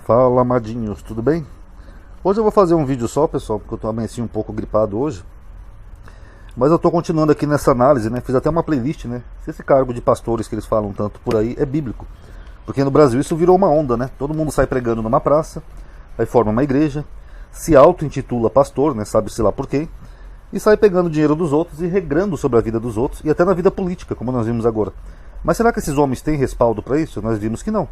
Fala, amadinhos, tudo bem? Hoje eu vou fazer um vídeo só, pessoal, porque eu tô amanheci um pouco gripado hoje. Mas eu tô continuando aqui nessa análise, né? Fiz até uma playlist, né? Se esse cargo de pastores que eles falam tanto por aí é bíblico. Porque no Brasil isso virou uma onda, né? Todo mundo sai pregando numa praça, aí forma uma igreja, se auto-intitula pastor, né? Sabe-se lá por quê, e sai pegando dinheiro dos outros e regrando sobre a vida dos outros, e até na vida política, como nós vimos agora. Mas será que esses homens têm respaldo para isso? Nós vimos que não.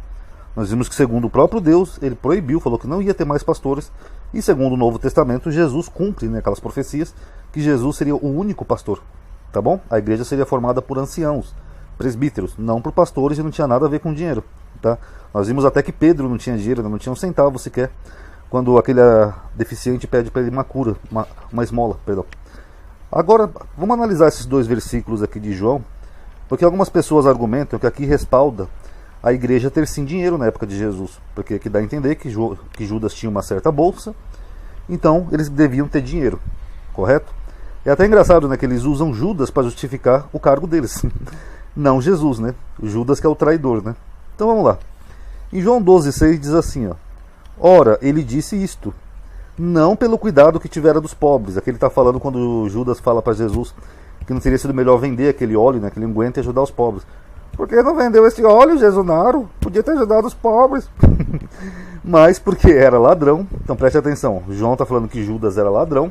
Nós vimos que, segundo o próprio Deus, ele proibiu, falou que não ia ter mais pastores. E segundo o Novo Testamento, Jesus cumpre, né, aquelas profecias que Jesus seria o único pastor. Tá bom? A igreja seria formada por anciãos, presbíteros, não por pastores, e não tinha nada a ver com dinheiro. Tá? Nós vimos até que Pedro não tinha dinheiro, não tinha um centavo sequer, quando aquele deficiente pede para ele uma cura, uma esmola, perdão. Agora, vamos analisar esses dois versículos aqui de João, porque algumas pessoas argumentam que aqui respalda a igreja ter sim dinheiro na época de Jesus, porque aqui dá a entender que Judas tinha uma certa bolsa, então eles deviam ter dinheiro, correto? É até engraçado, né, que eles usam Judas para justificar o cargo deles, não Jesus, né? O Judas que é o traidor, né? Então vamos lá. Em João 12,6 diz assim, ó: ora, ele disse isto, não pelo cuidado que tivera dos pobres. Aqui ele está falando quando Judas fala para Jesus que não teria sido melhor vender aquele óleo, né, aquele unguento, e ajudar os pobres. Por que não vendeu esse óleo, Jesunaro? Podia ter ajudado os pobres. Mas porque era ladrão. Então preste atenção, João está falando que Judas era ladrão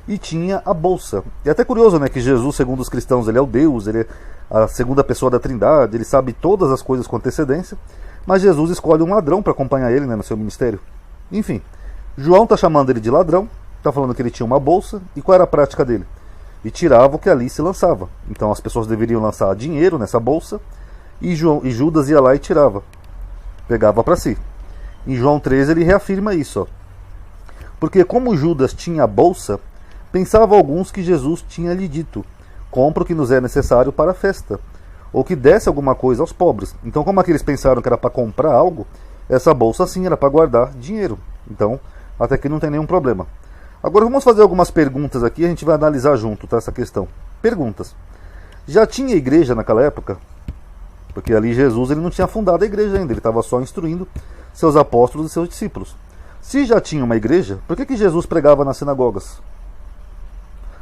e tinha a bolsa. E é até curioso, né, que Jesus, segundo os cristãos, ele é o Deus, ele é a segunda pessoa da Trindade, ele sabe todas as coisas com antecedência, mas Jesus escolhe um ladrão para acompanhar ele, né, no seu ministério. Enfim, João está chamando ele de ladrão, está falando que ele tinha uma bolsa, e qual era a prática dele? E tirava o que ali se lançava. Então as pessoas deveriam lançar dinheiro nessa bolsa, e Judas ia lá e tirava, pegava para si. Em João 13 ele reafirma isso, ó. Porque como Judas tinha a bolsa, pensavam alguns que Jesus tinha lhe dito: compra o que nos é necessário para a festa, ou que desse alguma coisa aos pobres. Então, como aqueles pensaram que era para comprar algo, essa bolsa sim era para guardar dinheiro. Então, até aqui não tem nenhum problema. Agora vamos fazer algumas perguntas aqui, a gente vai analisar junto, tá, essa questão. Perguntas. Já tinha igreja naquela época? Porque ali Jesus ele não tinha fundado a igreja ainda, ele estava só instruindo seus apóstolos e seus discípulos. Se já tinha uma igreja, por que Jesus pregava nas sinagogas?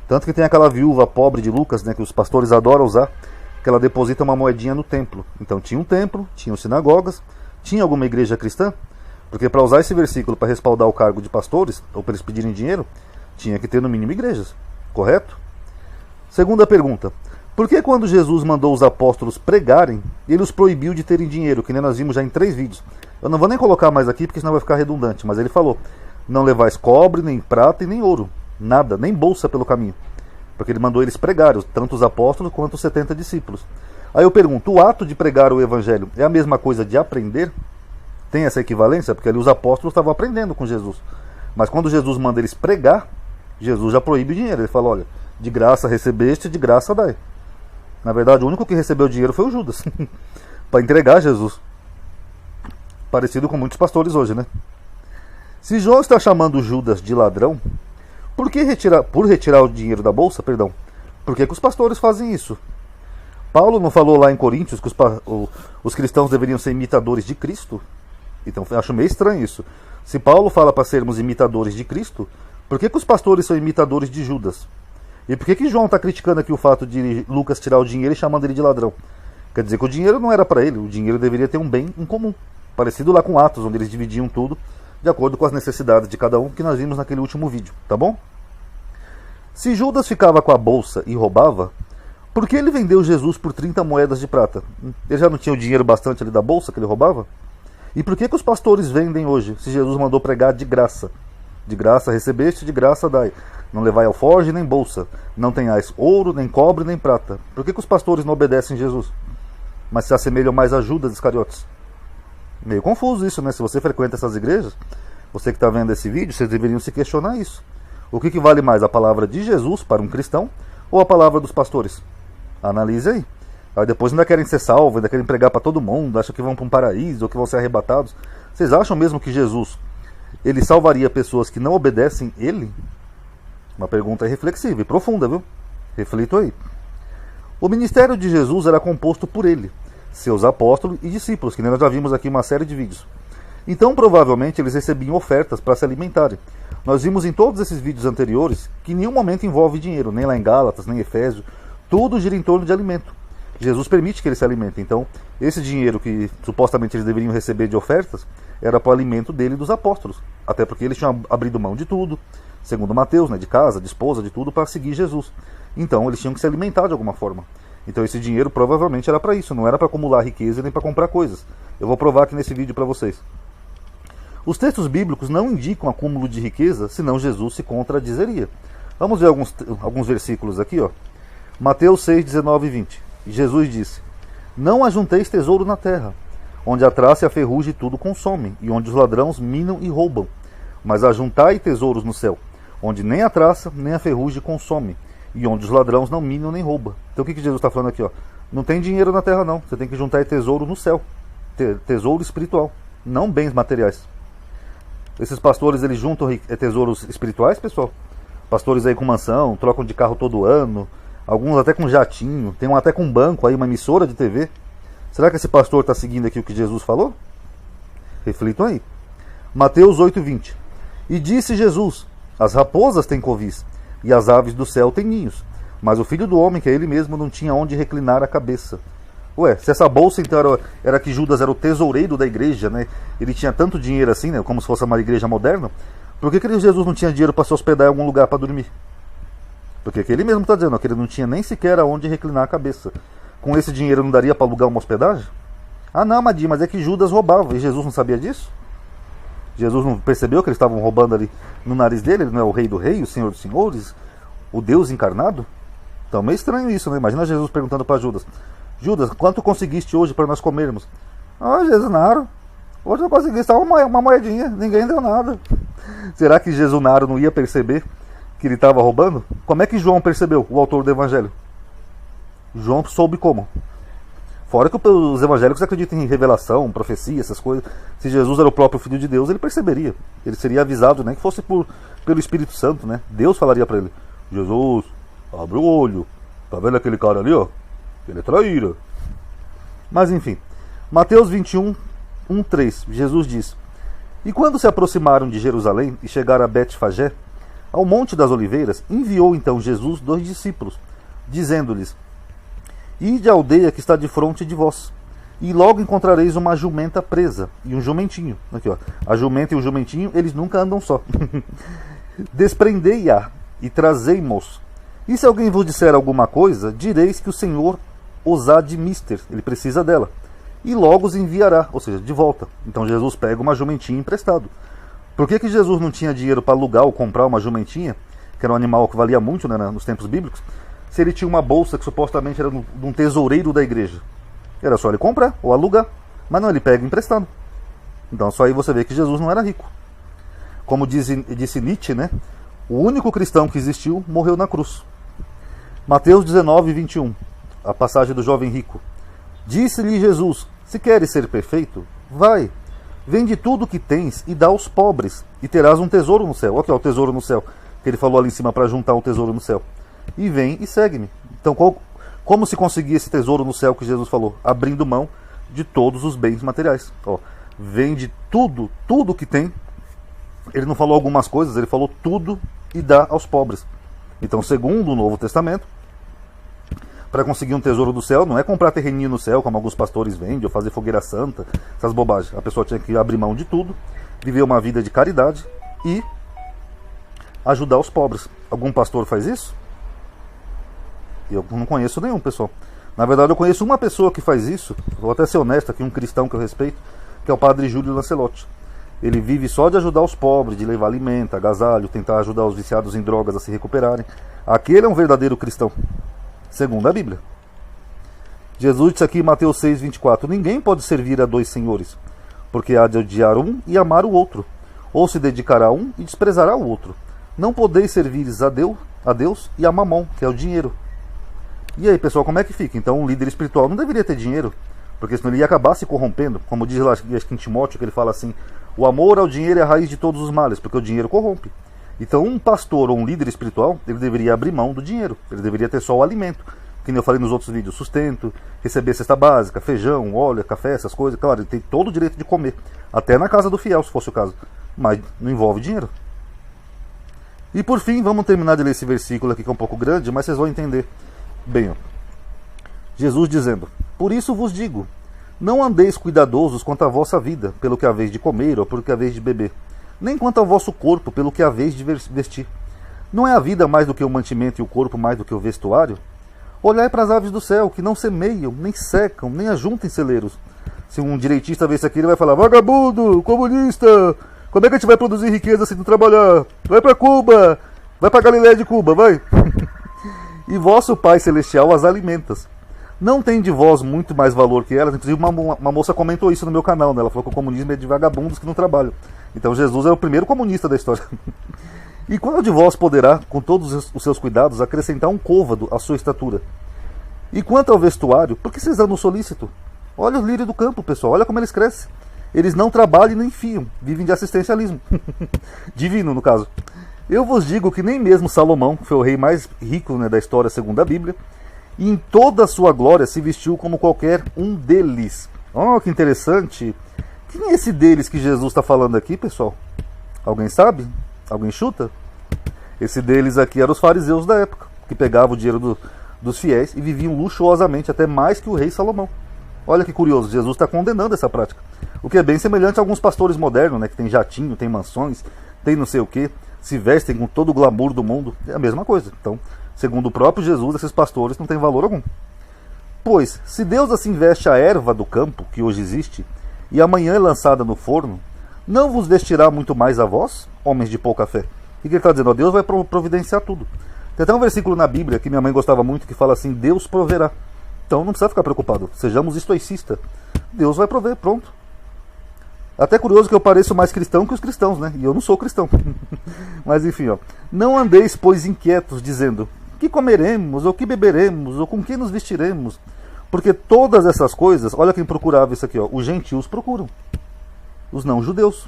Tanto que tem aquela viúva pobre de Lucas, né, que os pastores adoram usar, que ela deposita uma moedinha no templo. Então tinha um templo, tinha sinagogas, tinha alguma igreja cristã? Porque para usar esse versículo para respaldar o cargo de pastores, ou para eles pedirem dinheiro, tinha que ter no mínimo igrejas, correto? Segunda pergunta: por que quando Jesus mandou os apóstolos pregarem, ele os proibiu de terem dinheiro, que nem nós vimos já em 3 vídeos? Eu não vou nem colocar mais aqui, porque senão vai ficar redundante, mas ele falou: não levais cobre, nem prata e nem ouro, nada, nem bolsa pelo caminho. Porque ele mandou eles pregarem, tanto os apóstolos quanto os 70 discípulos. Aí eu pergunto, o ato de pregar o evangelho é a mesma coisa de aprender? Tem essa equivalência? Porque ali os apóstolos estavam aprendendo com Jesus. Mas quando Jesus manda eles pregar, Jesus já proíbe o dinheiro. Ele fala: olha, de graça recebeste, de graça dai. Na verdade, o único que recebeu dinheiro foi o Judas, para entregar Jesus. Parecido com muitos pastores hoje, né? Se João está chamando Judas de ladrão, por retirar o dinheiro da bolsa, perdão, por que os pastores fazem isso? Paulo não falou lá em Coríntios que os cristãos deveriam ser imitadores de Cristo? Então eu acho meio estranho isso. Se Paulo fala para sermos imitadores de Cristo, por que os pastores são imitadores de Judas? E por que João está criticando aqui o fato de Lucas tirar o dinheiro e chamando ele de ladrão? Quer dizer que o dinheiro não era para ele, o dinheiro deveria ter um bem em comum. Parecido lá com Atos, onde eles dividiam tudo de acordo com as necessidades de cada um, que nós vimos naquele último vídeo, tá bom? Se Judas ficava com a bolsa e roubava, por que ele vendeu Jesus por 30 moedas de prata? Ele já não tinha o dinheiro bastante ali da bolsa que ele roubava? E por que os pastores vendem hoje, se Jesus mandou pregar de graça? De graça recebeste, de graça dai. Não levai alforje nem bolsa, não tenhais ouro, nem cobre, nem prata. Por que os pastores não obedecem Jesus, mas se assemelham mais a Judas Iscariotes? Meio confuso isso, né? Se você frequenta essas igrejas, você que está vendo esse vídeo, vocês deveriam se questionar isso. O que vale mais, a palavra de Jesus para um cristão ou a palavra dos pastores? Analise aí. Aí depois ainda querem ser salvos, ainda querem pregar para todo mundo, acham que vão para um paraíso ou que vão ser arrebatados. Vocês acham mesmo que Jesus ele salvaria pessoas que não obedecem ele? Uma pergunta reflexiva e profunda, viu? Reflito aí. O ministério de Jesus era composto por ele, seus apóstolos e discípulos, que nós já vimos aqui uma série de vídeos. Então provavelmente eles recebiam ofertas para se alimentarem. Nós vimos em todos esses vídeos anteriores que em nenhum momento envolve dinheiro, nem lá em Gálatas, nem em Efésios, tudo gira em torno de alimento. Jesus permite que eles se alimentem. Então, esse dinheiro que supostamente eles deveriam receber de ofertas era para o alimento dele e dos apóstolos. Até porque eles tinham abrido mão de tudo, segundo Mateus, né, de casa, de esposa, de tudo, para seguir Jesus. Então, eles tinham que se alimentar de alguma forma. Então, esse dinheiro provavelmente era para isso, não era para acumular riqueza nem para comprar coisas. Eu vou provar aqui nesse vídeo para vocês. Os textos bíblicos não indicam acúmulo de riqueza, senão Jesus se contradizeria. Vamos ver alguns versículos aqui, ó. Mateus 6, 19 e 20. Jesus disse: Não ajunteis tesouro na terra, onde a traça e a ferrugem tudo consomem, e onde os ladrões minam e roubam. Mas ajuntai tesouros no céu, onde nem a traça nem a ferrugem consomem, e onde os ladrões não minam nem roubam. Então o que Jesus está falando aqui? Ó? Não tem dinheiro na terra não, você tem que juntar tesouro no céu, tesouro espiritual, não bens materiais. Esses pastores, eles juntam tesouros espirituais, pessoal? Pastores aí com mansão, trocam de carro todo ano, alguns até com jatinho, tem um até com banco aí, uma emissora de TV. Será que esse pastor está seguindo aqui o que Jesus falou? Reflitam aí. Mateus 8:20. E disse Jesus: As raposas têm covis, e as aves do céu têm ninhos, mas o filho do homem, que é ele mesmo, não tinha onde reclinar a cabeça. Ué, se essa bolsa então era que Judas era o tesoureiro da igreja, né? Ele tinha tanto dinheiro assim, né? Como se fosse uma igreja moderna. Por que Jesus não tinha dinheiro para se hospedar em algum lugar para dormir? Porque ele mesmo está dizendo que ele não tinha nem sequer aonde reclinar a cabeça. Com esse dinheiro não daria para alugar uma hospedagem? Ah não, Madinho, mas é que Judas roubava e Jesus não sabia disso? Jesus não percebeu que eles estavam roubando ali no nariz dele? Ele não é o rei do rei, o senhor dos senhores, o Deus encarnado? Então meio estranho isso, né? Imagina Jesus perguntando para Judas: Judas, quanto conseguiste hoje para nós comermos? Ah, Jesunaro, hoje eu consegui só uma moedinha, ninguém deu nada. Será que Jesunaro não ia perceber que ele estava roubando? Como é que João percebeu, o autor do evangelho? João soube como? Fora que os evangélicos acreditam em revelação, profecia, essas coisas. Se Jesus era o próprio Filho de Deus, ele perceberia. Ele seria avisado, nem que fosse pelo Espírito Santo, né? Deus falaria para ele: Jesus, abre o olho, tá vendo aquele cara ali, ó? Ele é traíra. Mas enfim, Mateus 21, 1:3, Jesus diz: E quando se aproximaram de Jerusalém e chegaram a Betfagé, ao Monte das Oliveiras, enviou então Jesus 2 discípulos, dizendo-lhes: Ide à aldeia que está defronte de vós, e logo encontrareis uma jumenta presa e um jumentinho. Aqui, ó, a jumenta e o jumentinho, eles nunca andam só. Desprendei-a e trazei-mos. E se alguém vos disser alguma coisa, direis que o Senhor os há de mister, ele precisa dela, e logo os enviará, ou seja, de volta. Então Jesus pega uma jumentinha emprestado. Por que Jesus não tinha dinheiro para alugar ou comprar uma jumentinha, que era um animal que valia muito, né, nos tempos bíblicos, se ele tinha uma bolsa que supostamente era de um tesoureiro da igreja? Era só ele comprar ou alugar, mas não, ele pega emprestado. Então só aí você vê que Jesus não era rico. Como disse Nietzsche, né, o único cristão que existiu morreu na cruz. Mateus 19, 21, a passagem do jovem rico. Disse-lhe Jesus: Se queres ser perfeito, vai, vende tudo o que tens e dá aos pobres, e terás um tesouro no céu. Olha aqui, ó, o tesouro no céu, que ele falou ali em cima para juntar um tesouro no céu. E vem e segue-me. Então como se conseguia esse tesouro no céu que Jesus falou? Abrindo mão de todos os bens materiais. Ó, vende tudo que tem. Ele não falou algumas coisas, ele falou tudo e dá aos pobres. Então, segundo o Novo Testamento, para conseguir um tesouro do céu, não é comprar terreninho no céu, como alguns pastores vendem, ou fazer fogueira santa, essas bobagens. A pessoa tinha que abrir mão de tudo, viver uma vida de caridade e ajudar os pobres. Algum pastor faz isso? Eu não conheço nenhum, pessoal. Na verdade, eu conheço uma pessoa que faz isso, vou até ser honesto aqui, um cristão que eu respeito, que é o padre Júlio Lancelotti. Ele vive só de ajudar os pobres, de levar alimento, agasalho, tentar ajudar os viciados em drogas a se recuperarem. Aquele é um verdadeiro cristão, segundo a Bíblia. Jesus disse aqui em Mateus 6, 24: Ninguém pode servir a 2 senhores, porque há de odiar um e amar o outro, ou se dedicará a um e desprezará o outro. Não podeis servir a Deus e a Mamon, que é o dinheiro. E aí, pessoal, como é que fica? Então, um líder espiritual não deveria ter dinheiro, porque senão ele ia acabar se corrompendo. Como diz lá em Timóteo, que ele fala assim: o amor ao dinheiro é a raiz de todos os males, porque o dinheiro corrompe. Então, um pastor ou um líder espiritual, ele deveria abrir mão do dinheiro. Ele deveria ter só o alimento, que nem eu falei nos outros vídeos, sustento, receber cesta básica, feijão, óleo, café, essas coisas. Claro, ele tem todo o direito de comer, até na casa do fiel, se fosse o caso, mas não envolve dinheiro. E por fim, vamos terminar de ler esse versículo aqui que é um pouco grande, mas vocês vão entender bem. Ó. Jesus dizendo: por isso vos digo, não andeis cuidadosos quanto à vossa vida, pelo que haveis de comer ou pelo que haveis de beber, nem quanto ao vosso corpo, pelo que haveis de vestir. Não é a vida mais do que o mantimento e o corpo mais do que o vestuário? Olhai para as aves do céu, que não semeiam, nem secam, nem ajuntam em celeiros. Se um direitista ver isso aqui, ele vai falar: vagabundo, comunista, como é que a gente vai produzir riqueza se não trabalhar? Vai para Cuba, vai para Galiléia de Cuba, vai. E vosso Pai Celestial as alimentas. Não tem de vós muito mais valor que elas? Inclusive uma moça comentou isso no meu canal, né? Ela falou que o comunismo é de vagabundos que não trabalham. Então Jesus é o primeiro comunista da história. E qual de vós poderá, com todos os seus cuidados, acrescentar um côvado à sua estatura? E quanto ao vestuário, por que vocês andam solícito? Olha os lírios do campo, pessoal, olha como eles crescem. Eles não trabalham e nem fiam, vivem de assistencialismo. Divino, no caso. Eu vos digo que nem mesmo Salomão, que foi o rei mais rico, né, da história segundo a Bíblia, e em toda a sua glória se vestiu como qualquer um deles. Oh, que interessante. Quem é esse deles que Jesus está falando aqui, pessoal? Alguém sabe? Alguém chuta? Esse deles aqui eram os fariseus da época, que pegavam o dinheiro dos fiéis e viviam luxuosamente, até mais que o rei Salomão. Olha que curioso, Jesus está condenando essa prática. O que é bem semelhante a alguns pastores modernos, né, que tem jatinho, tem mansões, tem não sei o que, se vestem com todo o glamour do mundo. É a mesma coisa. Então, segundo o próprio Jesus, esses pastores não têm valor algum. Pois, se Deus assim veste a erva do campo, que hoje existe, e amanhã é lançada no forno, não vos vestirá muito mais a vós, homens de pouca fé? O que ele está dizendo? Deus vai providenciar tudo. Tem até um versículo na Bíblia que minha mãe gostava muito, que fala assim: Deus proverá. Então não precisa ficar preocupado, sejamos estoicistas. Deus vai prover, pronto. Até curioso que eu pareço mais cristão que os cristãos, né? E eu não sou cristão. Mas enfim, ó. Não andeis, pois, inquietos, dizendo: que comeremos, ou que beberemos, ou com que nos vestiremos? Porque todas essas coisas, olha quem procurava isso aqui, ó. Os gentios procuram. Os não-judeus.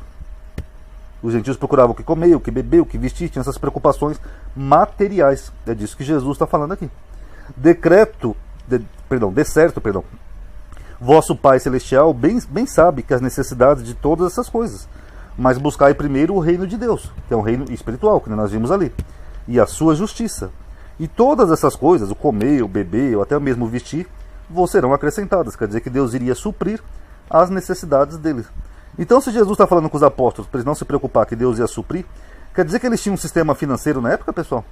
Os gentios procuravam o que comer, o que beber, o que vestir, tinham essas preocupações materiais. É disso que Jesus está falando aqui. De certo, vosso Pai Celestial bem sabe que as necessidades de todas essas coisas. Mas buscai primeiro o reino de Deus, que é um reino espiritual, que nós vimos ali, e a sua justiça. E todas essas coisas, o comer, o beber, ou até mesmo o vestir, vos serão acrescentadas. Quer dizer que Deus iria suprir as necessidades deles. Então, se Jesus está falando com os apóstolos para eles não se preocupar que Deus ia suprir, quer dizer que eles tinham um sistema financeiro na época, pessoal?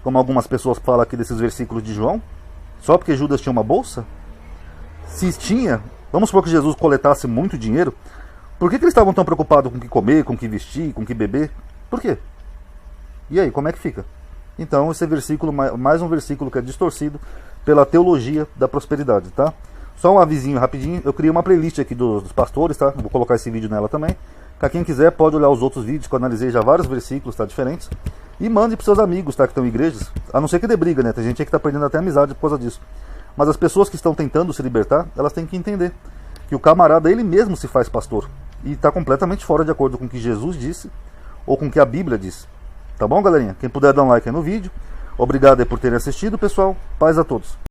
Como algumas pessoas falam aqui desses versículos de João? Só porque Judas tinha uma bolsa? Se tinha, vamos supor que Jesus coletasse muito dinheiro, por que eles estavam tão preocupados com o que comer, com o que vestir, com o que beber? Por quê? E aí, como é que fica? Então, esse versículo, mais um versículo que é distorcido pela teologia da prosperidade, tá? Só um avisinho rapidinho, eu criei uma playlist aqui dos pastores, tá? Vou colocar esse vídeo nela também. Pra quem quiser, pode olhar os outros vídeos, que eu analisei já vários versículos, tá? Diferentes. E mande pros seus amigos, tá? Que estão em igrejas. A não ser que dê briga, né? Tem gente aí que tá perdendo até amizade por causa disso. Mas as pessoas que estão tentando se libertar, elas têm que entender que o camarada, ele mesmo se faz pastor. E está completamente fora de acordo com o que Jesus disse, ou com o que a Bíblia diz. Tá bom, galerinha? Quem puder dar um like aí no vídeo. Obrigado aí por terem assistido, pessoal. Paz a todos.